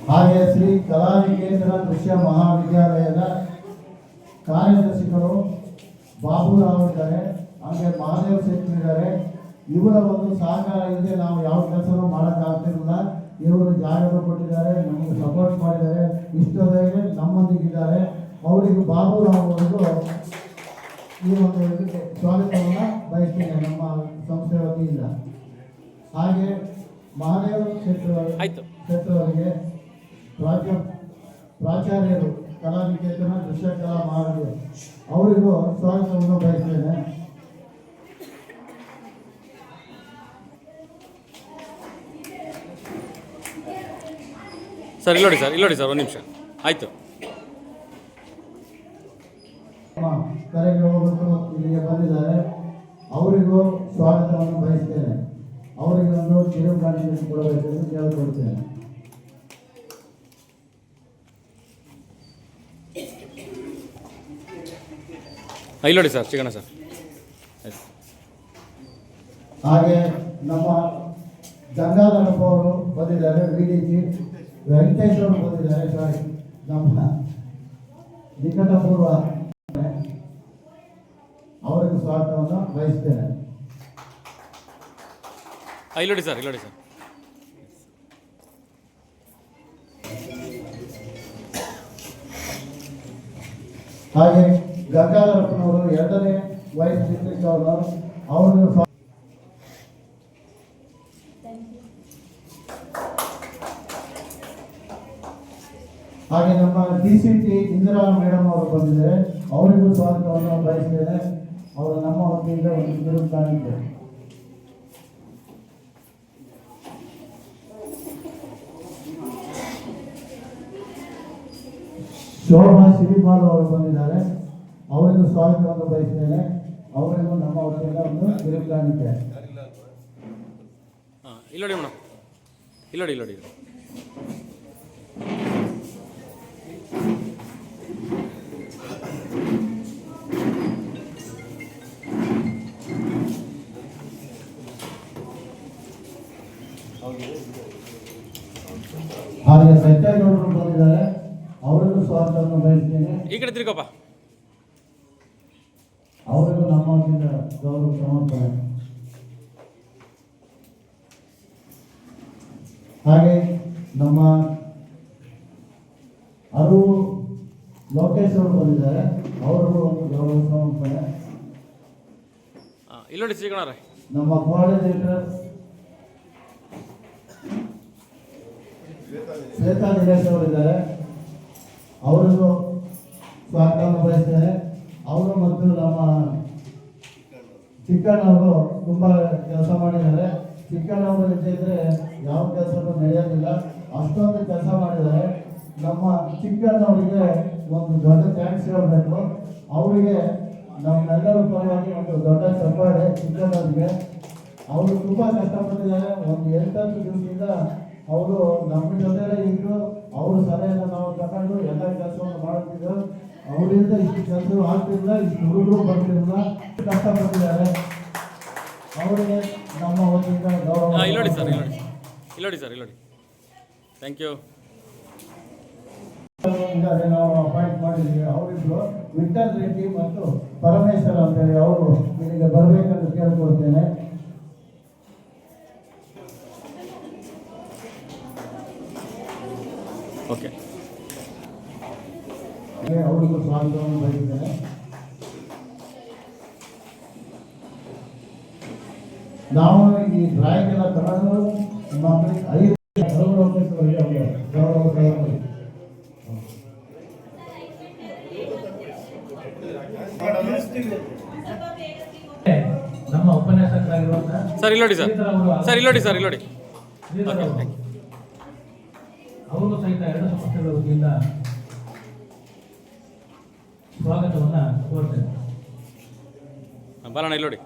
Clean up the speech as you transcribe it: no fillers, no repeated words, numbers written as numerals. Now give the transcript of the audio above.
ಹಾಗೆ ಶ್ರೀ ಕಲಾನಿಕೇತನ ದೃಶ್ಯ ಮಹಾವಿದ್ಯಾಲಯದ ಕಾರ್ಯದರ್ಶಿಗಳು ಬಾಬುರಾವ್ ಇದ್ದಾರೆ, ಹಾಗೆ ಮಹಾದೇವ್ ಶೆಟ್ಟಿ ಇದ್ದಾರೆ. ಇವರ ಒಂದು ಸಹಕಾರ ಇಲ್ಲದೆ ನಾವು ಯಾವ ಕೆಲಸನೂ ಮಾಡೋಕ್ಕಾಗ್ತಿರಲಿಲ್ಲ. ಇವರು ಜಾಗಗಳು ಕೊಟ್ಟಿದ್ದಾರೆ, ನಮಗೆ ಸಪೋರ್ಟ್ ಮಾಡಿದ್ದಾರೆ, ಇಷ್ಟೊಂದಿಗೆ ನಮ್ಮೊಂದಿಗಿದ್ದಾರೆ. ಅವರಿಗೂ ಬಾಬುರಾವ್ ಅವರಿಗೂ ಈ ಒಂದು ಇದಕ್ಕೆ ಸ್ವಾಗತವನ್ನು ಬಯಸ್ತೇನೆ ನಮ್ಮ ಸಂಸ್ಥೆ ವತಿಯಿಂದ. ಹಾಗೆ ಮಹಾದೇವ್ ಶೆಟ್ಟರವರಿಗೆ ಪ್ರಾಚಾರ್ಯರು ಕಲಾನಿಕೇತನ ದೃಶ್ಯ ಕಲಾ ಮಹಾವಿದ್ಯಾಲಯ ಅವರಿಗೂ ಸ್ವಾಗತವನ್ನು ಬಯಸ್ತೇನೆ. ಸರ್ ಇಲ್ಲೋಡಿ ಸರ್ ಒಂದು ನಿಮಿಷ ಆಯಿತು. ಕರೆಗೆ ಹೋಗ್ಬಿಟ್ಟು ಇಲ್ಲಿಗೆ ಬಂದಿದ್ದಾರೆ, ಅವರಿಗೂ ಸ್ವಾಗತವನ್ನು ಬಯಸ್ತೇನೆ. ಅವರಿಗೆ ಒಂದು ಕಿರುಕಾಣಿಕೆ ಕೊಡಬೇಕೆಂದು ಕೇಳಿಕೊಳ್ತೇನೆ. ಇಲ್ಲೋಡಿ ಸರ್ ಸಿಗೋಣ ಸರ್. ಹಾಗೆ ನಮ್ಮ ಗಂಗಾಧರಪ್ಪ ಅವರು ಬಂದಿದ್ದಾರೆ, ವಿಡಿಜಿ ವೆಂಕಟೇಶ್ ಅವರು ಬಂದಿದ್ದಾರೆ. ಸಾರಿ, ನಮ್ಮ ನಿಕಟಪೂರ್ವ ಅವರಿಗೂ ಸ್ವಾಗತವನ್ನು ಬಯಸ್ತೇನೆ. ಇಲ್ಲೋಡಿ ಸರ್. ಹಾಗೆ ಗಂಗಾಧರಪ್ಪನವರು 2ನೇ ವೈಸ್ ಡಿಸ್ಟ್ರಿಕ್ಟ್ ಅವರು ಹಾಗೆ ನಮ್ಮ DCT ಇಂದಿರಾ ಮೇಡಮ್ ಅವರು ಬಂದಿದ್ದಾರೆ, ಅವರಿಗೂ ಸ್ವಾಗತವನ್ನು ಬಯಸ್ತೇನೆ. ಅವರು ನಮ್ಮ ವತಿಯಿಂದ ಒಂದು ಕಿರುಕಾಣಿಕೆ. ಶೋಭಾ ಶ್ರೀಪಾಲ್ ಅವರು ಬಂದಿದ್ದಾರೆ, ಅವರಿಗೂ ಸ್ವಾಗತವನ್ನು ಬಯಸ್ತೇನೆ. ಅವರಿಗೂ ನಮ್ಮ ವತಿಯಿಂದ ಒಂದು ಕಿರುಕಾಣಿಕೆ. ಇಲ್ಲೋಡಿ ಮೇಡಮ್, ಇಲ್ಲೋಡಿ. ಹಾಗೆ ಸತ್ಯಗೌಡರು ಬಂದಿದ್ದಾರೆ, ಅವರಿಗೂ ಸ್ವಾಗತವನ್ನು ಬಯಸ್ತೇನೆ. ಈ ಕಡೆ ತಿರ್ಗಪ್ಪ. ಅವರಿಗೂ ನಮ್ಮ ವತಿಯಿಂದ ಗೌರವ ಸಮರ್ಪಣೆ. ಹಾಗೆ ನಮ್ಮ ಅರುವು ಲೋಕೇಶ್ ಅವರು ಬಂದಿದ್ದಾರೆ, ಅವರಿಗೂ ಒಂದು ಗೌರವ ಸಮರ್ಪಣೆ. ಇಲ್ಲೋಡಿ ಸಿಗೋಣ. ನಮ್ಮ ಕೋಆರ್ಡಿನೇಟರ್ ಶ್ವೇತಾ ದಿನೇಶ್ ಅವರಿದ್ದಾರೆ, ಅವರಿಗೂ ಸ್ವಾಗತವನ್ನು ಬಯಸ್ತೇನೆ. ಅವರು ಮತ್ತು ನಮ್ಮ ಚಿಕ್ಕಣ್ಣವರು ತುಂಬ ಕೆಲಸ ಮಾಡಿದ್ದಾರೆ. ಚಿಕ್ಕಣ್ಣವರು ಇದ್ದಿದ್ರೆ ಯಾವ ಕೆಲಸನೂ ನಡೆಯೋದಿಲ್ಲ, ಅಷ್ಟೊಂದು ಕೆಲಸ ಮಾಡಿದ್ದಾರೆ. ನಮ್ಮ ಚಿಕ್ಕಣ್ಣವರಿಗೆ ಒಂದು ದೊಡ್ಡ ಥ್ಯಾಂಕ್ಸ್ ಹೇಳಬೇಕು. ಅವರಿಗೆ ನಮ್ಮೆಲ್ಲರ ಪರವಾಗಿ ಒಂದು ದೊಡ್ಡ ಚಪ್ಪಾಳೆ ಚಿಕ್ಕಣ್ಣವರಿಗೆ. ಅವರು ತುಂಬ ಕಷ್ಟಪಟ್ಟಿದ್ದಾರೆ. ಒಂದು 8-10 ದಿವಸದಿಂದ ಅವರು ನಮ್ಮ ಜೊತೆಲೇ ಇದ್ದು ಅವ್ರ ಸಲಹೆಯನ್ನು ನಾವು ತಗೊಂಡು ಎಲ್ಲ ಕೆಲಸವನ್ನು ಮಾಡುತ್ತಿದ್ದು. ಅವರಿಂದ ಇಷ್ಟು ಕೆಲಸ ಆಗ್ತಿಲ್ಲ, ಇಷ್ಟು ಹುಡುಗರು ಬರ್ತಿರಲಿಲ್ಲ, ಕಷ್ಟಪಟ್ಟಿದ್ದಾರೆ. ಅವರಿಗೆ ನಮ್ಮ ವತಿಯಿಂದ ಗೌರವ. ಇಲ್ಲೋಡಿ ಸರ್. Thank you. ನಾವು ಅಪಾಯಿಂಟ್ ಮಾಡಿದ್ದೀವಿ. ಅವರಿಬ್ರು ವಿಠಲ್ ರೆಡ್ಡಿ ಮತ್ತು ಪರಮೇಶ್ವರ್ ಅಂತೇಳಿ ಅವರು ಇಲ್ಲಿಗೆ ಬರಬೇಕಂತ ಕೇಳ್ಕೊಳ್ತೇನೆ. ಓಕೆ, ಅವರಿಗೂ ಸ್ವಾಗತವನ್ನು ಬಯಸಿದ್ದೇನೆ. ನಾವು ಈ ಡ್ರಾಯಿಂಗ್ ಎಲ್ಲ ತಗೊಂಡು ಮಕ್ಕಳಿಗೆ 5 ನಮ್ಮ ಉಪನ್ಯಾಸಕರಾಗಿರುವಂತಹ ಸರ್ ಇಲ್ಲೋಡಿ. ಅವರು ಸಹಿತ 2 ಸಂಸ್ಥೆಗಳ ವತಿಯಿಂದ ಸ್ವಾಗತವನ್ನು ಕೋರ್ತೇನೆ. ಬರೋಣ ಇಲ್ಲೋಡಿ.